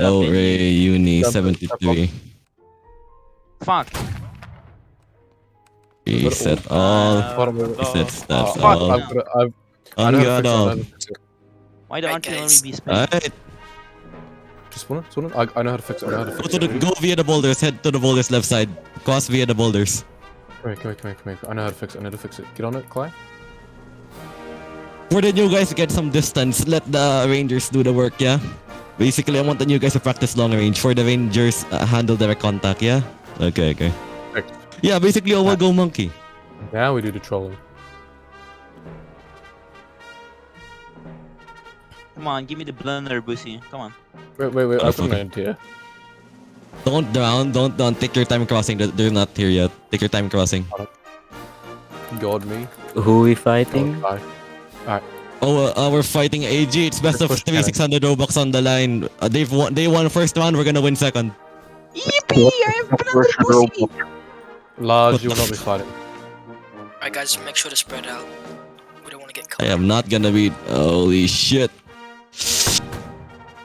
Oh, Ray, Uni, Jump, 73. Fuck. Reset all. Reset stats all. I know how to fix it. I know how Ungot. to fix it. Why don't you let me guys. be space? Alright. Just spawn it. I know how to fix it. I know how to Go, fix it. go via the boulders. Head to the boulders left side. Cross via the boulders. Come here. I know how to fix it. I know how to fix it. Get on it, Clay. For the new guys to get some distance, let the rangers do the work, yeah? Basically, I want the new guys to practice long range. For the rangers, handle direct contact, yeah? Okay. Perfect. Yeah, basically, I will go monkey. Now we do the trolling. Come on, give me the blender, Bussy. Come on. Wait. Oh, I've got fuck an it. idea. Don't drown, don't. Take your time crossing. They're not here yet. Take your time crossing. God me. Who we fighting? Alright. Oh, we're fighting AG. It's best of Push 3, 600 Robux on the line. They won first round. We're gonna win second. Yippee! I have blender, Bussy! Large, you will not be fighting. Alright, guys, make sure to spread out. We don't want to get I caught. am not gonna beat. Holy shit.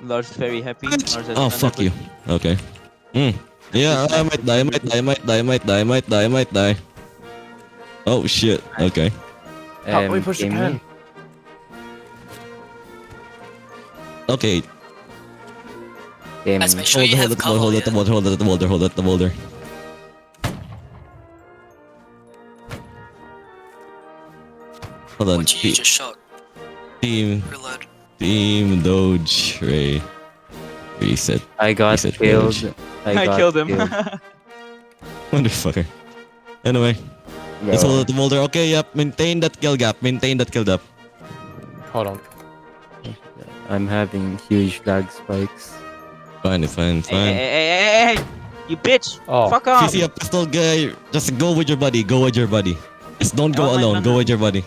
Lars is very happy. Lars has Oh, blender, fuck you. Bussy. Okay. Yeah, I might die. Oh shit. Okay. Let me push the Jamie? pen. Okay. Jamie. Guys, make sure you have cover. Hold it, the boulder. Hold on. What you just shot. Team Reload. Doge Ray. Reset. I got Reset killed. Doge. I got killed him. Motherfucker. Anyway, let's hold it, the boulder. Okay, yep. Maintain that kill gap. Hold on. I'm having huge lag spikes. Fine. Hey, you bitch! Oh. Fuck If you off! see a pistol guy, just go with your buddy. Just don't go Oh, my alone. Go God. with your buddy.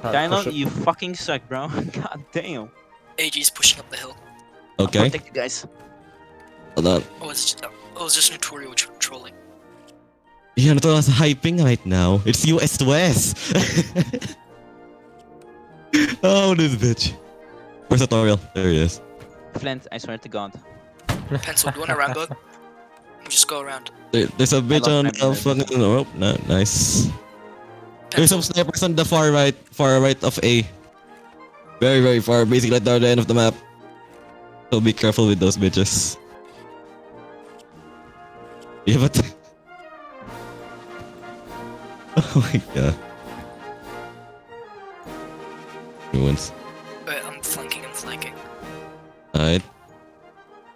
Alright, Dino, push it. you fucking suck, bro. God damn. AG's pushing up the hill. Okay. Protect you guys. Hold on. Oh, it's just notorial trolling. Yan, ito nasa hyping right now. It's US to West. Oh, this bitch. Where's tutorial? There he is. Flint, I swear to God. Pencil, do you want a Rambo? We'll just go around. There's a bitch love on hyping right fucking rope. No, nice. There's some Pencil. snipers on the far right of A. Very far, basically at the other end of the map. So be careful with those bitches. Yeah, but... Oh my god. Ruins. Wait, I'm flanking. Alright.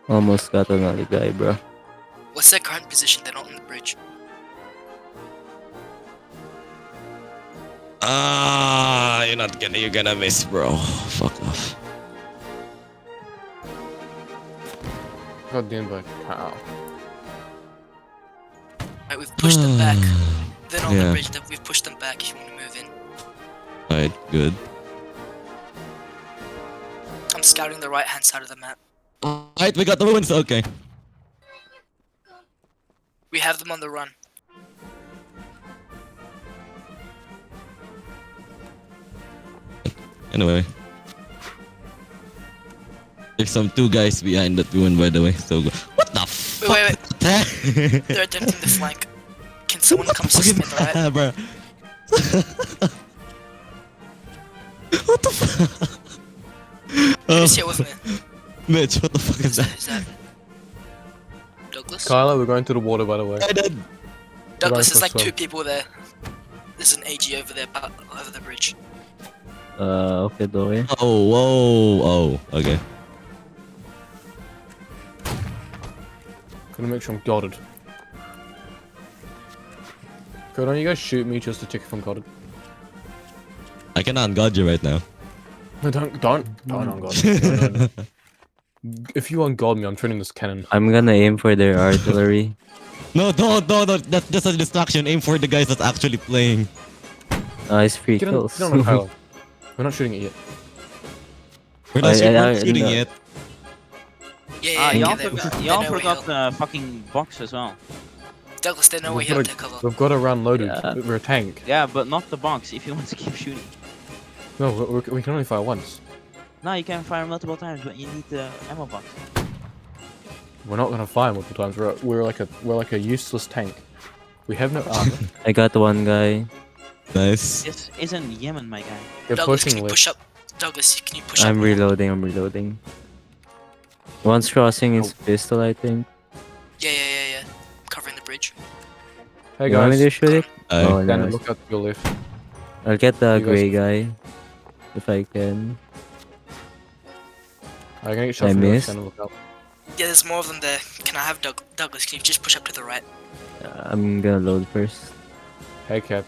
Almost got another guy, bro. What's their current position? They're not on the bridge. You're gonna miss, bro. Fuck off. God damn by cow. Right, we've pushed them back. They're not on Yeah. the bridge. We've pushed them back if you want to move in. Alright, good. I'm scouting the right-hand side of the map. Alright, we got the ruins. Okay. We have them on the run. Anyway. There's some 2 guys behind that ruin, by the way. So go. What the fuck? Wait. Wait. They're attempting to flank. Can someone come assist me on the right? Bro. What the fuck? Who's here with me? Mitch, what the fuck is that? Who's that? Douglas? Kyla, we're going to the water, by the way. I did. Douglas, there's Right, like so- 2 people there. There's an AG over there, over the bridge. Okay, Dory. Oh, whoa. Oh, okay. Gonna make sure I'm guarded. Okay, don't you guys shoot me just to check if I'm guarded? I can unguard you right now. No, don't unguard me. No. If you unguard me, I'm turning this cannon. I'm gonna aim for their artillery. No, don't. That's just a distraction. Aim for the guys that's actually playing. Nice free Get on, kills. get on, Kyla. We're not shooting it yet. We're not I- shooting no. yet. Yeah, Y'all they y'all know we're forgot here. the fucking box as well. Douglas, they know we're We've here got to take cover. We've got a run loaded. Yeah. We're a tank. Yeah, but not the box if you want to keep shooting. No, we can only fire once. No, you can fire multiple times, but you need the ammo box. We're not gonna fly multiple times. We're like a useless tank. We have no armor. I got one guy. Nice. This isn't Yemen, my guy. They're Douglas, can pushing you left. push up? Douglas, can you push up? I'm reloading. I'm reloading. One's crossing his pistol, I think. Yeah. Covering the bridge. Hey You want me guys, to shoot it? Oh, Dan, nice. look out to your left. I'll get the You guys- gray guy if I can. I'm gonna get shot I from the left. missed. Dan, look out. Yeah, there's more of them there. Can I have Douglas? Can you just push up to the right? I'm gonna load first. Hey Cap.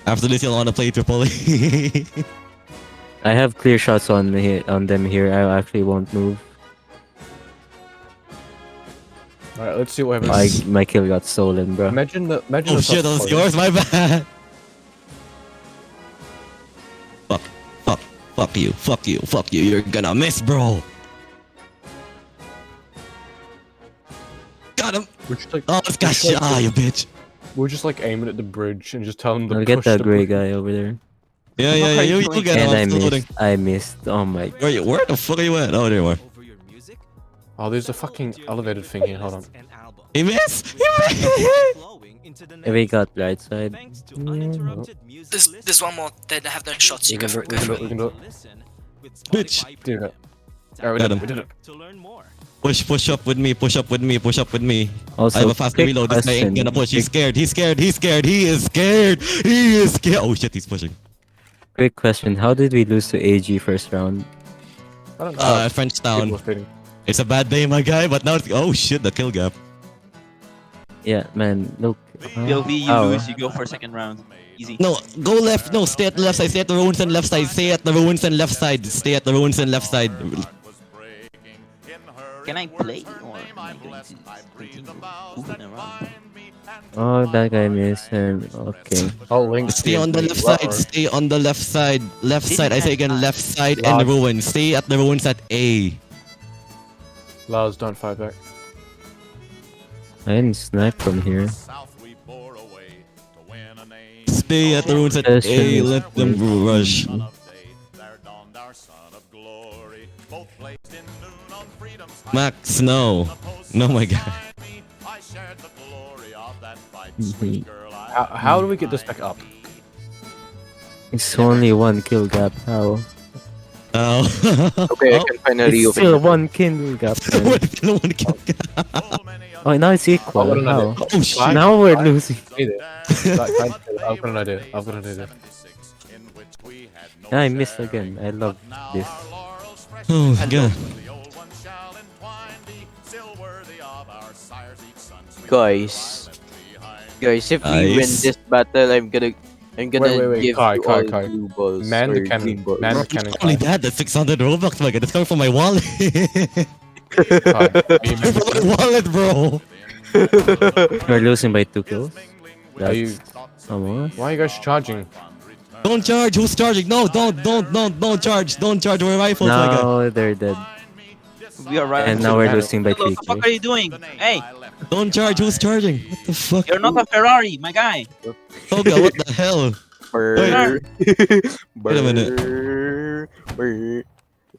After this, you'll want to play Tripoli. I have clear shots on them here. I actually won't move. Alright, let's see what happens. My kill got stolen, bro. Imagine Oh the shit, that was top yours, my bad. Fuck you, you're gonna miss, bro. Got him. We're just like, Oh, this guy shot, you bitch. we're just like aiming at the bridge and just telling them I'll to get push that the gray bridge. guy over there. Yeah, you get him. And I I'm still loading. missed. I missed. Oh my. Where the fuck are you at? Oh, there you are. Oh, there's a fucking elevated thing here. Hold on. He missed. We got right side. There's one more. They have no shots. We You go can for do it. it. Go We for can it. do it. We can do it. Bitch. Did it. Alright, Got we him. did it. Push up with me. Push up with me. Also, I have a faster quick reload. This guy ain't question. gonna push. He's scared. He is scared. Oh shit, he's pushing. Quick question. How did we lose to AG first round? I don't know. French People town. were fitting. It's a bad day, my guy, but now it's... Oh shit, the kill gap. Yeah, man. Look. POV, you Ow. lose, you go for second round. Easy. No, go left. No, stay at the left side. Stay at the ruins and left side. Stay at the ruins and left side. Stay at the ruins and left side. Can I play or am I going to continue moving around? Oh, that guy missed him. Okay. Oh, Link. Stay on the left side. Stay on the left side. Left side. I say again, left side and the ruins. Stay at the ruins at A. Lars, don't fight back. I didn't snipe from here. Stay at the ruins at That's A. true. Let them rush. Max, no. No, my guy. How do we get this back up? It's only one kill gap. How? Oh. Okay, I can finally It's open still it. one kill gap. Man. One kill gap. Oh, now it's equal. what an How? idea. Oh shit. Now we're losing. Hey there. I've got an idea. I've got an idea. I missed again. I love this. Oh god. Guys, if we win Nice. this battle, I'm gonna Wait, give Kai, you Kai, all Kai. blue balls Man or the green cannon. balls. Man the Not cannon. only that, that's 600 Robux, my god. It's coming from my wallet. Kai, From my wallet, bro. We're losing by 2 kills. Are you? That's almost. Why are you guys charging? Don't charge. Who's charging? No, don't charge. Don't charge. We're rifles, my guy. Now they're dead. We are right. And now we're losing by What 3 the fuck are kills. you doing? Hey, Don't charge. Who's charging? What the fuck? you're not a Ferrari, my guy. Toga, what the hell? Brr. Wait a minute. Brr. Brr.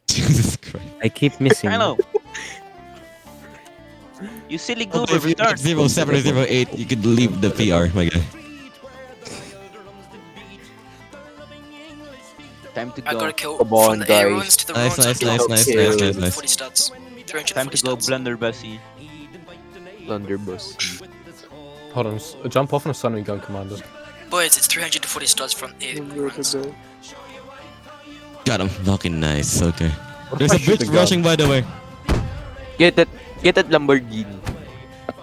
Jesus Christ. I keep missing. Hello. You silly Okay, goober, if you return. 0708, you could leave the PR, my guy. Time to I got go. a kill Come from on, the A guys. ruins to the Nice, ruins. nice, I killed nice, nice, nice, nice. 40 studs. 340 Time to go studs. blunderbussy. Blunderbuss. Hold on. Jump off on a sunny gun, Commander. Boys, it's 340 studs from A ruins. Got him. Fucking nice. Okay. What There's if a I shoot the bitch gun? rushing, by the way. Get that Lamborghini.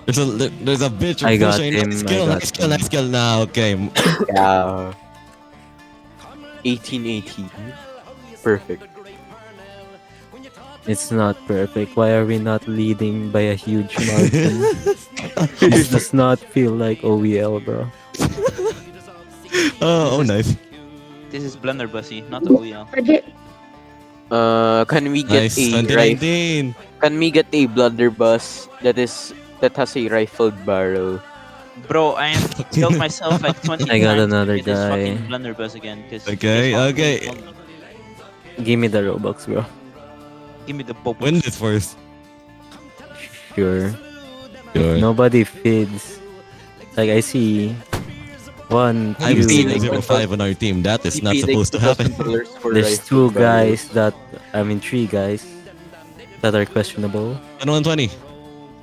There's a bitch I got rushing. him, Nice I kill, got nice kill, nice kill. Now, okay. Yeah. 1818. Perfect. It's not perfect. Why are we not leading by a huge margin? This does not feel like OEL, bro. Oh, nice. This is blunderbussy, not OEL. Can we get Nice. a 2019. Can we get a blunderbuss that has a rifled barrel? Bro, I am killed myself like 20 I got times another with this guy. fucking blunderbuss again. 'cause Okay, this one- okay. Give me the Robux, bro. Give me the bubbles. Win this first. Sure. Sure. Nobody feeds. Like I see one, I'm two. feeling 0-5 on our team. That is You not pay, like, supposed to happen. $2,000 for There's rifle two barrel. guys that three guys that are questionable. And 120.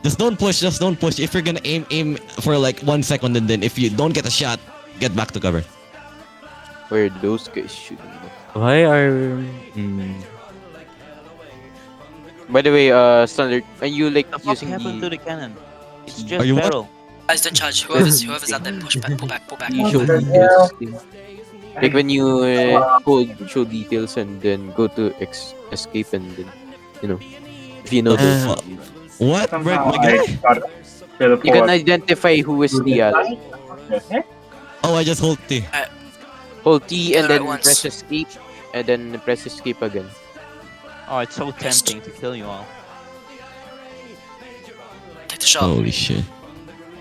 Just don't push. Just don't push. If you're gonna aim for like 1 second, and then if you don't get a shot, get back to cover. Where are those guys shooting? Why are By the way, Standard, are you like What the fuck using happened to the the cannon? It's Are just you what? barrel. Guys, don't charge. Whoever's out there, push back, pull back, pull back. show details thing? Like when you hold show details and then go to escape and then, if you know those. What? Break my Somehow guy? I got teleport. You can identify who is the ally. Oh, I just hold T. Hold T and Gather then at once. press escape, and then press escape again. Oh, it's so tempting to kill you all. Take the shot. Holy shit.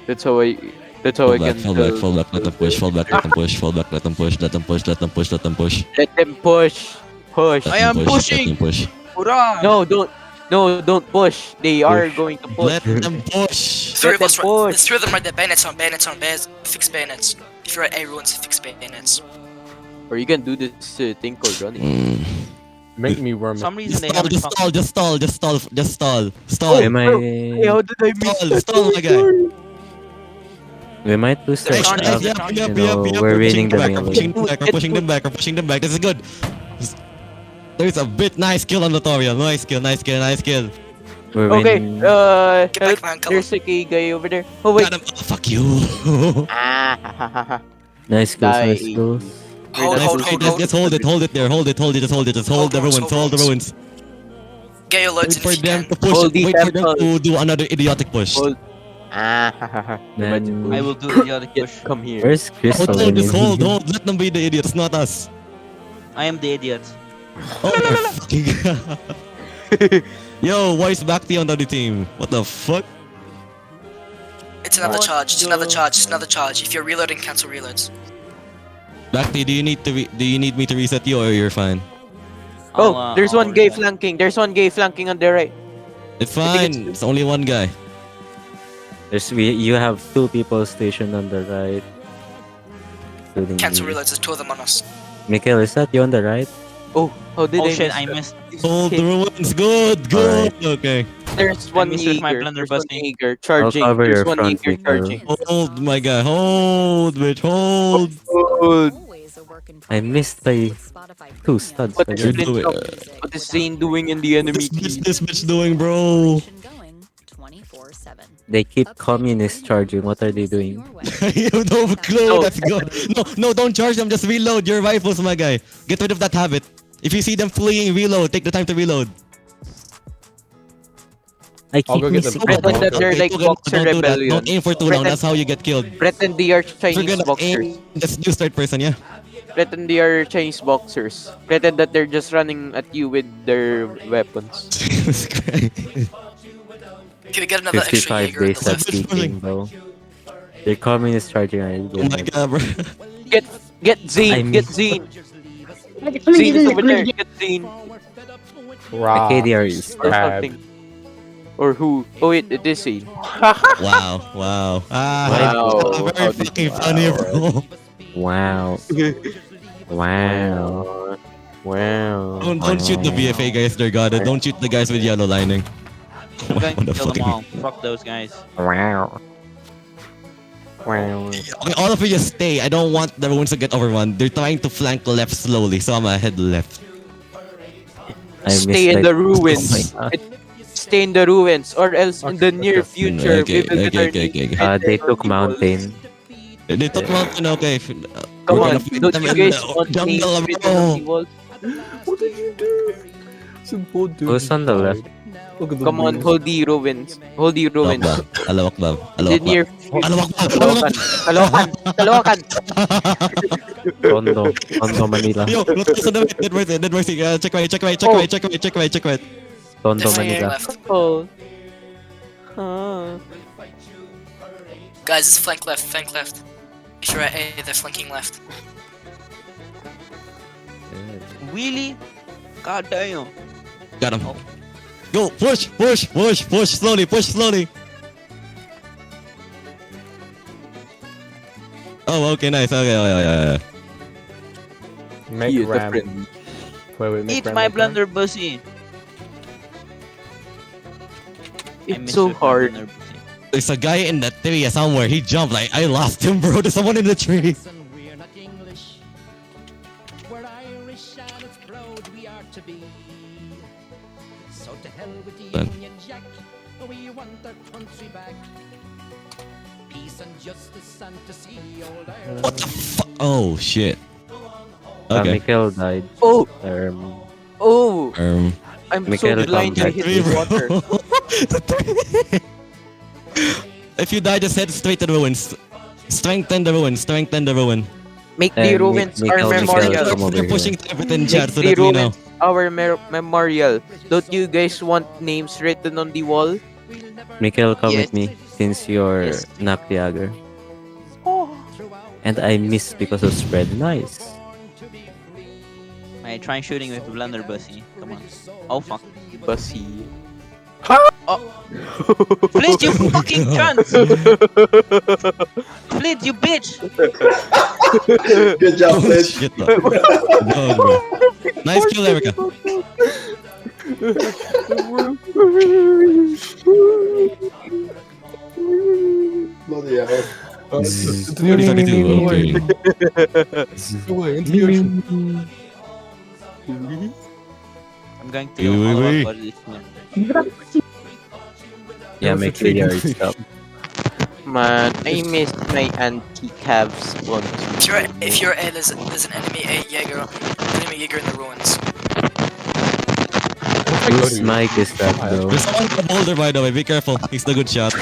That's how I Fall can back, fall tell. back, fall back, let them push, fall back, let them push, fall back, let them push, let them push, let them push, let them push. Let them push. Push. Let I them am push, let pushing! them push. Hurrah! Don't push. They are going to push. Let them push. Three of them us, push. there's three of them right there. Bayonets on, fix bayonets. If you're at A ruins, fix bayonets. Or you can do this thing called running. Mm. Make me worm. For some reason they Stall, haven't just found- stall, just stall, just stall, just stall. Stall, am I? How did I miss stall, that? stall, my guy. We might lose They're that. on Nice, it, yep, they're yep, on yep, it. yep, No, yep. we're winning the back, we're melee. pushing them back, we're pushing them back, we're pushing them back. This is good. There's a bit nice kill on Notorial. Nice kill, nice kill, nice kill. We're Okay, winning. Get back, man, come there's a gay guy over there. Oh wait. Got him. Oh, fuck you. Ah, Nice kills, nice Die. kills. Hold, Nice, hold, okay, hold, just hold. hold it, hold it there, hold it, hold it, just hold it, just hold the Hold ruins, ruins, hold the hold ruins. Get your loads Wait in for if you them can. to push, Hold the wait for them temple. to do another idiotic push. Hold. Man, I will do the idiotic Get, push. come here. where's Crystal? Hold, when just you hold, need him? hold. Let them be the idiots, not us. I am the idiot. Oh my fucking god. Yo, why is Bhakti on the other team? What the fuck? It's another What charge, it's the- another charge, it's another charge. If you're reloading, cancel reloads. Bhakti, do you need me to reset you or you're fine? Oh, there's one gay reset. flanking. There's one gay flanking on the right. It's think fine. it's- It's only one guy. You have two people stationed on the right. including Cancel me. reloads, there's two of them on us. Mikhail, is that you on the right? Oh, how did Oh I shit, miss I that? missed. Hold the ruins. Good, good. Okay. There's one missed with my Jaeger. There's blunderbuss one knee. Jaeger charging. cover There's your one front, Jaeger Mikhail. charging. Hold, my guy. Hold, bitch. Hold. I missed by 2 studs. What by is You're the way. doing. What is Zane doing in the enemy team? This bitch doing, bro? They keep communist charging. What are they doing? You have no clue. No. That's good. No, don't charge them. Just reload your rifles, my guy. Get rid of that habit. If you see them fleeing, reload. Take the time to reload. I I'll keep go get them. missing. Pretend that they're like Okay, Boxer don't do that. Rebellion. Don't aim for too long. That's how you get killed. Pretend they are If you're Chinese gonna boxers. aim, just use third person, yeah. Pretend they are Chinese boxers. Pretend that they're just running at you with their weapons. Jesus Christ. Can we get another extra 55 Jaeger in days the of left? peeking, bro. They're communist charging. Oh my god, bro. Get Zane. I Get miss- Zane. Zane is over there. Get Zane. Rah. KDR is Or Crab. something. Or who? Oh wait, it is Zane. Wow, wow. Ah, Wow. very How did- fucking funny, bro. Wow. Wow. Wow. Don't shoot the BFA guys, they're godded. Don't shoot the guys with yellow lining. I'm going What to the kill them fucking- all. Fuck those guys. Wow. Wow. Okay, all of you just stay. I don't want the ruins to get overrun. They're trying to flank left slowly, so I'm gonna head left. I Stay in missed the like- ruins. Oh my God. Stay in the ruins, or else in the near future Okay, we will okay, get our okay, okay. needs They met took people. mountain. They took mountain, okay. Come We're on, gonna fight don't them you in guys the want jungle, things with bro. the walls? What did you do? Simple dude. Who's on the left? Look at the Come on, wings. hold the ruins. Hold the Allahu ruins. Akbar, Allahu Akbar, In Allahu the Akbar. near Allahu Akbar, Allahu Kalokan. Akbar. Kalokan. Kalokan. Tondo Manila. Yo, let's listen to it. Dead mercy, dead mercy. Check right, check right, check right, check right, check right, check right. Tondo They're flanking Manila. left. Oh. Huh. Guys, it's flank left, flank left. If you're at A, they're flanking left. Really? God damn. Got him. Go, push, slowly, Oh, okay, nice. Okay, yeah. Make He is the ram. friend. Wait, make Eat ram. my make ram. blunderbussy. I It's miss so with my hard. blunderbussy. There's a guy in the tree somewhere. He jumped. Like, I lost him, bro. There's someone in the tree. Listen, we're not English. We're Irish and it's proud we are to be. So to hell with the Done. Union Jack. We want our country back. Peace and justice and to see old Ireland. What the fuck? Oh, shit. Okay. Mikel died. Oh, Um, oh! Um, I'm Michaela, so blind come I back. hit the water. If you die, just head straight to the ruins. Strengthen the ruin. Make the And ruins our Michael, memorial. come over They're here. pushing everything, Make chat, so the that we know. ruins our memorial. Don't you guys want names written on the wall? Mikel, come Yes. with me since you're Yes. not Jagger. Oh, And I missed because of spread. Nice. I try shooting with the blunderbussy. Come on. Oh fuck. bussy. Flint, you fucking cunt! Flint, you bitch! Good job, Oh, Flint. shit, bro. No, bro. Nice kill, Erica. Bloody hell. 32, okay. I'm going to Wait, all wait. about this one. Yeah, make sure you're stop. Man, I missed my anti-cav spawns. If you're A, there's an enemy Jaeger in the ruins. Whose mic is that, bro? There's someone in the boulder, by the way. Be careful. He's the good shot.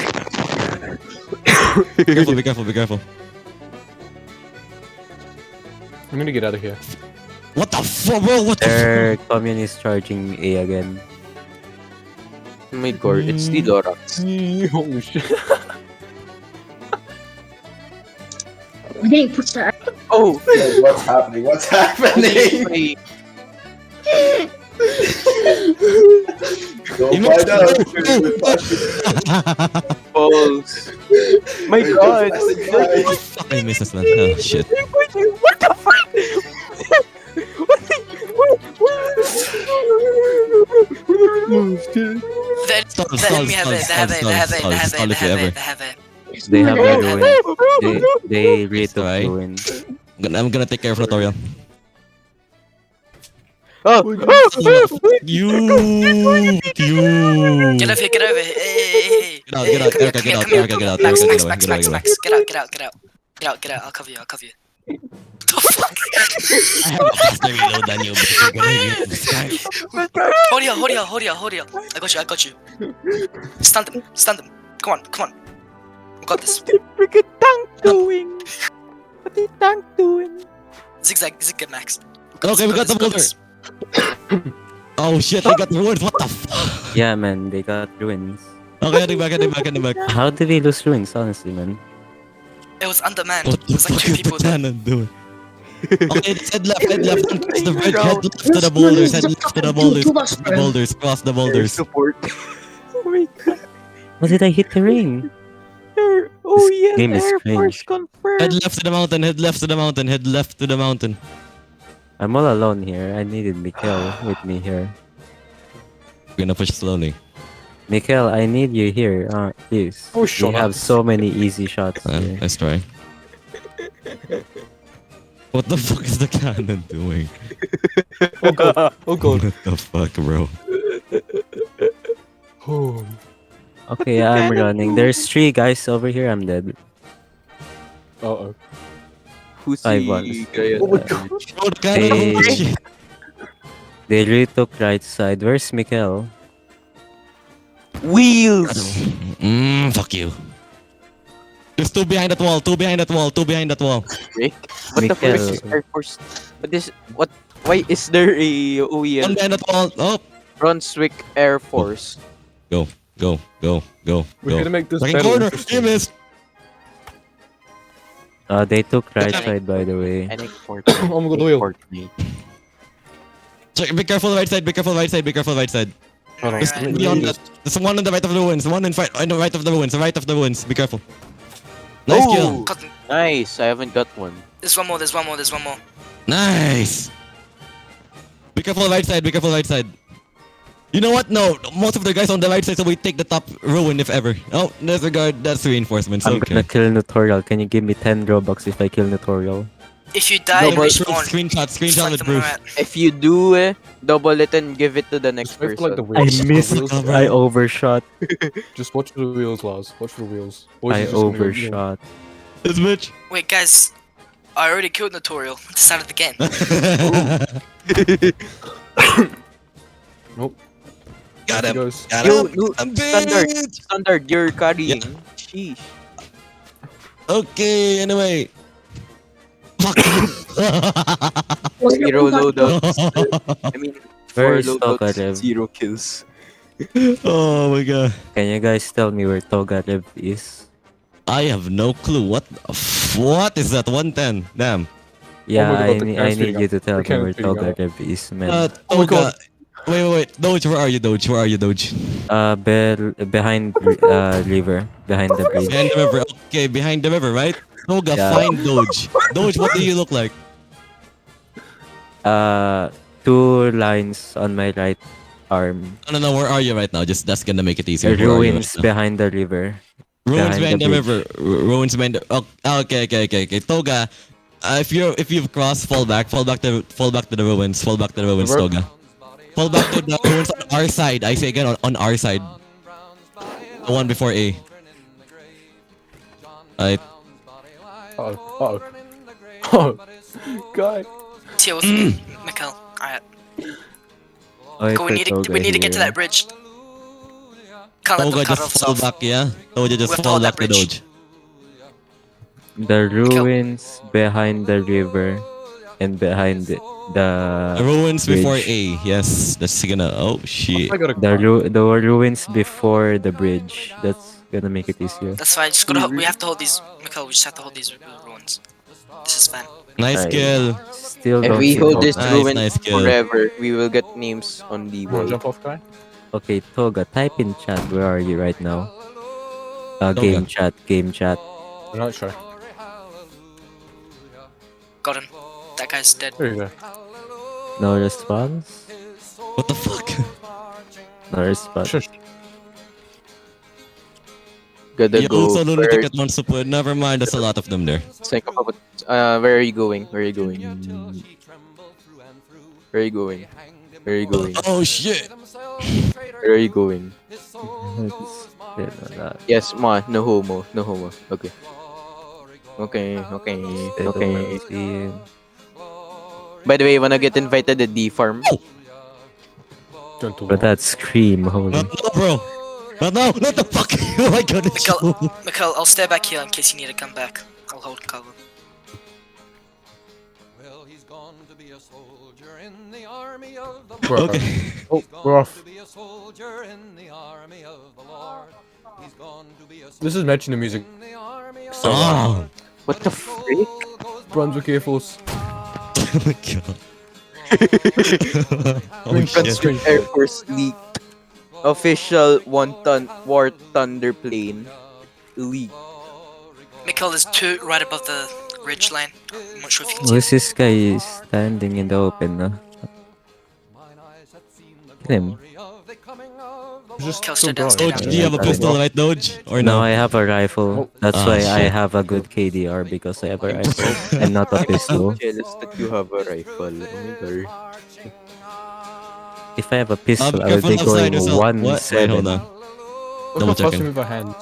Be careful. I'm gonna get out of here. What the fuck, bro? What the fuck? Their communist charging A again. Oh my god, it's the Lorax. Holy shit. I'm getting pushed out. Oh! Guys, what's happening? What's happening? Go You find out. Balls. My god! I missed this, man. Oh, shit. What the fuck? The enemy have it. They have the ruin. They retook Alright. ruin. I'm gonna take care of Notoria. Oh! You. Get over here. Hey. Get out. Erica, get out. Erica, get out. Max, Erica, Max, get Max, away. Max, Max. Get out. I'll cover you. The fuck? I have a faster reload than you, but you're gonna get this guy. Hold you. I got you. Stand them. Come on. We got this. Freaking tank doing? What is tank doing? Zigzag, Max. Okay, we got the boulder. Oh shit, they got the ruins. What the fuck? Yeah, man, they got ruins. Okay, heading back. How did we lose ruins, honestly, man? It was undermanned. What It the was like fuck two is the people there. cannon doing? Okay, head left. Don't cross the bridge. Head left to the boulders. Head left to the boulders. Cross the boulders. Support. Oh my god. What did I hit the ring? Oh yeah, game is Air Force cringe. confirmed. Head left to the mountain. I'm all alone here. I needed Mikel with me here. We're gonna push slowly. Mikel, I need you here, please. Oh, We shut have up. so many easy shots here. Let's try. What the fuck is the cannon doing? Oh god. Oh god. What the fuck, bro? Oh. Okay, I'm running. There's 3 guys over here. I'm dead. Uh-oh. Who's I the won. guy? Oh my god. Bro, the cannon. Hey. Oh, shit. They retook right side. Where's Mikel? Wheels. Fuck you. There's two behind that wall. Rick? What the fuck is Mikel. Air Force? What? Why is there a One OEL behind that wall. Oh. Brunswick Air Force? Go. We're gonna make this Second battle corner. interesting. You missed. They took right side, by the way. And a Fortnite. Oh my god, Oel. Fortnite. Check, be careful right side. Hold on. Right. let me Beyond just- that, there's one on the right of the ruins. One on the right of the ruins. The right of the ruins. Be careful. Nice kill. Cut. Nice. I haven't got one. There's one more. There's one more. There's one more. Nice. Be careful right side. Be careful right side. You know what? No, most of the guys on the right side, so we take the top ruin if ever. Oh, disregard. That's reinforcements. I'm Okay. gonna kill Notorial. Can you give me 10 Robux if I kill Notorial? If you die, Double- respawn. Screenshot Select with them where proof. I'm at. If you do, double it and give it to the next Just wait for, like, the person. I wheels. missed. The wheels. I overshot. Just watch the wheels, Lars. Watch the wheels. Boys I is just gonna go, you know, overshot. This bitch. Wait, guys. I already killed Notorial at the start of the game. Nope. Got He him. goes. Got Yo, him. you, I'm standard, big. standard, you're carrying. Sheesh. Okay, anyway. Fuck. Zero loadouts. I mean, Where 4 is loadouts, Tokarev? 0 kills. Oh my god. Can you guys tell me where Togarev is? I have no clue. What is that? 110. Damn. Yeah, my God, I, the need, I can't need figure you to tell I me can't where figure out. Togarev is, man. Oh my God. Wait. Doge, where are you, Doge? Where are you, Doge? Behind river, behind the bridge. Behind the river. Okay, behind the river, right? Toga, Yeah. find Doge. Doge, what do you look like? 2 lines on my right arm. No, where are you right now? Just that's gonna make it easier. Where are you Ruins right now? behind the river. Ruins behind behind the the river. Ruins behind the. Oh, okay. Toga, if you've crossed, fall back to the ruins. Fall back to the ruins, River? Toga. Fall back to the ruins on our side. I say again on our side. The one before A. Alright. Oh. Oh. Guy. Tia with me, Mikkel. Alright. Wait Go, we for need to get to here. that bridge. Can't let Toga them cut just off fall off. back, yeah? Toga just We have to fall hold back that to bridge. Doge. The ruins behind the river and behind the The ruins bridge. before A. Yes, that's gonna. Oh shit. I got a the ruins before the bridge. That's gonna make it easier. That's fine. Just gotta. We have to hold these. Mikkel, we just have to hold these ruins. This is fine. Nice I kill. Still If don't we see hold Toga. this Nice, ruin nice kill. forever, we will get names on the You wanna wall. jump off, guy? Okay, Toga, type in chat. Where are you right now? Game chat. I'm not sure. Got him. That guy's dead. There you go. No response. What the fuck? No response. Shush. Gotta You go also only first. ticket wants to put. Never mind, there's a lot of them there. Think about where are you going? Where are you going? Where are you going? Where are you going? Oh shit! Where are you going? Still not. Yes, ma, no homo, no homo. Okay. Okay. Still don't see him. By the way, wanna get invited to D farm? Gentle. But that scream, holy. Not now, bro. Not now. Not the fuck. Oh my god. It's Mikkel, I'll stay back here in case you need to come back. I'll hold cover. Bro. Okay. Oh, we're off. This is matching the music. So, Oh. What the freak? Brunswick Air Force. Oh my god. oh Brunswick shit. Air Force leaked. Official War Thunder plane leaked. Mikkel, there's 2 right above the ridge line. I'm not sure if you can see. Who's this guy standing in the open, no? Kill him. Just Kill so stay down, stay Doge, down. do you have a pistol, right, Doge? Or No, no? I have a rifle. Oh. That's Ah, why I shit. have a good KDR because I have a rifle and not a pistol. Jealous that you have a rifle. Oh my god. If I have a pistol, I will Careful be outside going yourself. What? Wait, hold 1-7. on. What's Double my first checking. move of hand?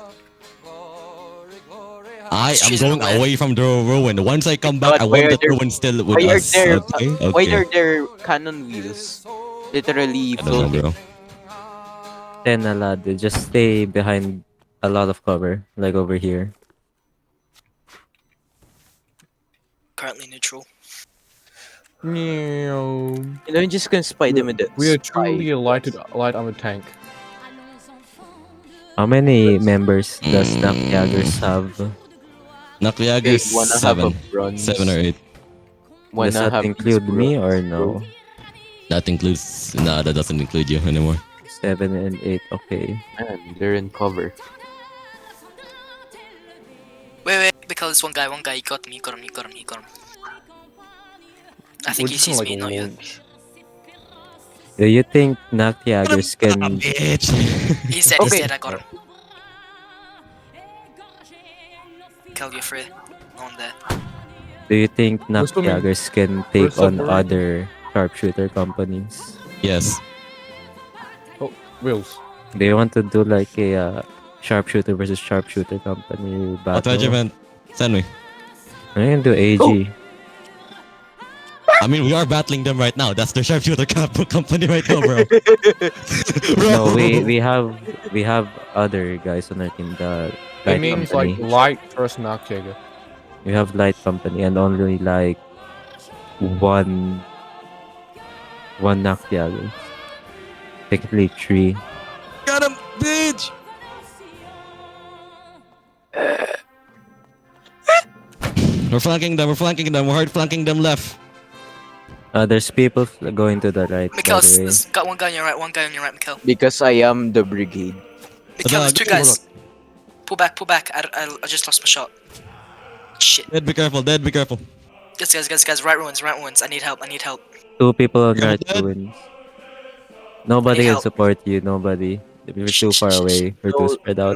I am She's going away. away from the ruin. Once I come back, But I why want are the there- ruin still with Why are us. there? Okay? Why Okay. are there cannon wheels? Literally I don't know, floating. bro. Then a lot, just stay behind a lot of cover, like over here. Currently neutral. Meow. You know, you just can spy them with the We are spy. truly a light armored tank. How many members does Jagers have? Nakliaga is They wanna have a 7. bronze. 7 or 8. Wanna Does that have include these me or bronze, no? That includes. Nah, that doesn't include you anymore. 7 and 8. Okay. Man, they're in cover. Wait, because this one guy, he got him. I think he sees me, not you. Do you think Jagers can? Bitch. He's dead, I got him. Kel, you're free. No one there. Do you think Where's the main- Jagers can take where's the on main- other sharpshooter companies? Yes. Wheels. Do you want to do like a sharpshooter versus sharpshooter company What battle? regiment? Send me. I can do AG. I mean, we are battling them right now. That's the sharpshooter company right now, bro. No, we have other guys on our team. The It light means company. like light first knock Jager. We have light company and only like one Jagers. Technically 3. Got him, bitch. We're flanking them. We're hard flanking them left. There's people going to the right. By Mikkel, the way. there's got one guy on your right, Mikkel. Because I am the brigade. Mikkel, there's 2 hold guys. Pull back. I just lost my shot. Shit. Dead, be careful. Guys, right ruins. I need help. 2 people on You're right dead. ruins. Nobody Any can help? support you. Nobody. We're too far away. We're too spread out.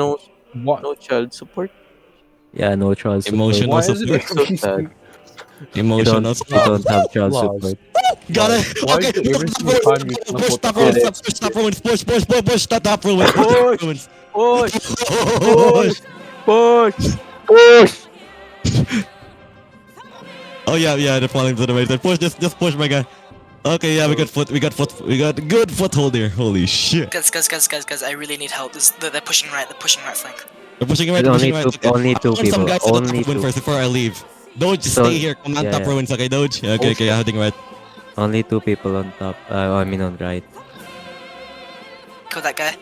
What? No child support. Yeah, no child support. Emotional Why is it support. So sad. Emotional You support. don't have child Laws. support. Got it. Why Okay. is it every single time you Push teleport top the ruins. Stop ruins. Push. Top ruins. Push! Oh yeah, they're falling to the right side. Push, just push, my guy. Okay, yeah, we got good foothold here. Holy shit. Guys, I really need help. They're pushing right flank. They're pushing right. Only They're pushing two- right. only two I want some people, guys to the only top ruin two. first before I leave. Doge, So- stay here. Command yeah, top yeah. ruins, okay, Doge? Okay, I'm heading right. Only 2 people on top. I mean on right. Kill that guy.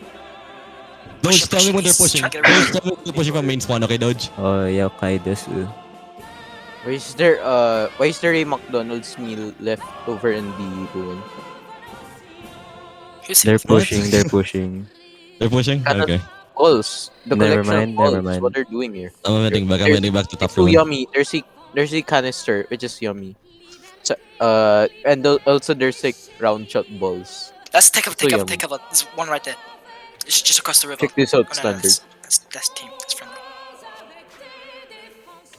Doge, Push, tell me when they're he's pushing. trying to get Doge, rid tell me when they're pushing from main spawn, okay, Doge? Oh yeah, okay, this. Why is there a McDonald's meal left over in the ruin? Who's They're here? pushing. They're pushing. They're pushing? Cannot- Okay. Balls. The Never collection mind, of balls never is mind. what they're doing here. I'm heading back to top It's so ruin. yummy. There's a canister which is yummy. So, and also there's like round shot balls. Let's take So yummy. cover. There's one right there. It's just across the river. Check this out, Oh, no, standard. that's team. That's friendly.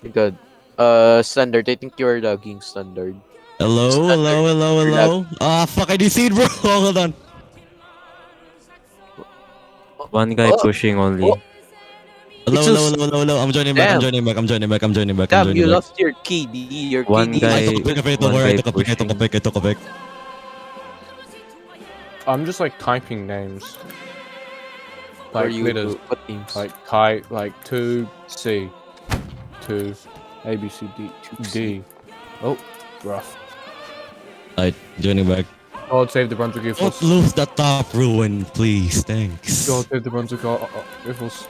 My God. Standard. I think you're lagging, standard. Hello. Ah, fuck, I DC'd, bro. Hold on. One guy pushing only. Hello. I'm joining back. Damn, you lost your KD. Your One KD. guy- I took a pick. I'm just like typing names. Are Like you letters. what teams? Like Kai, like 2C, 2 A B C D D. Oh, rough. Alright, joining back. God save the Brunswick Don't Rifles. lose the top ruin, please. Thanks. God save the Brunswick Rifles.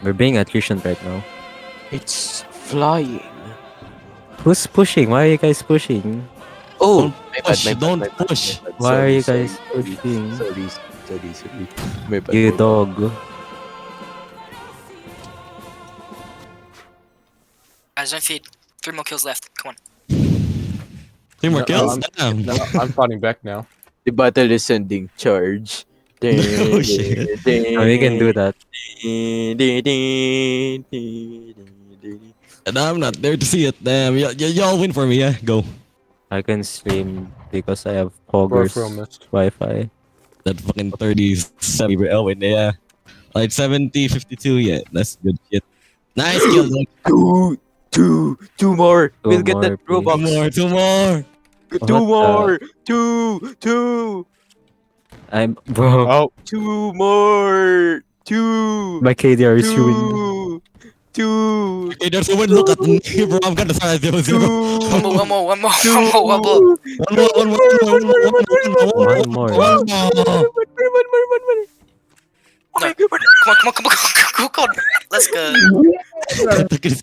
We're being attrition right now. It's flying. Who's pushing? Why are you guys pushing? Oh, Don't push. Why are you guys pushing? Sorry. My bad. You dog. Guys, don't feed. 3 more kills left. Come on. 3 more No, kills? I'm- Damn. No, I'm fighting back now. The battle is sending charge. Oh, shit. No, we can do that. And I'm not there to see it. Damn, y'all win for me, yeah? Go. I can stream because I have Poggers Real missed. Wi-Fi. That fucking 37, bro. Oh, wait, yeah. Like 70, 52, yeah. That's good shit. Nice kill, dog. Two more. Two We'll get more, that please. Robux. Two more. Two What more. Two. I'm bro. Oh, Two more. Two. My KDR is ruined. Two. Okay, there's a win. Look at me, bro. I'm gonna start at 0-0. One more. One more. One more. No. Come on. Let's go. Look at his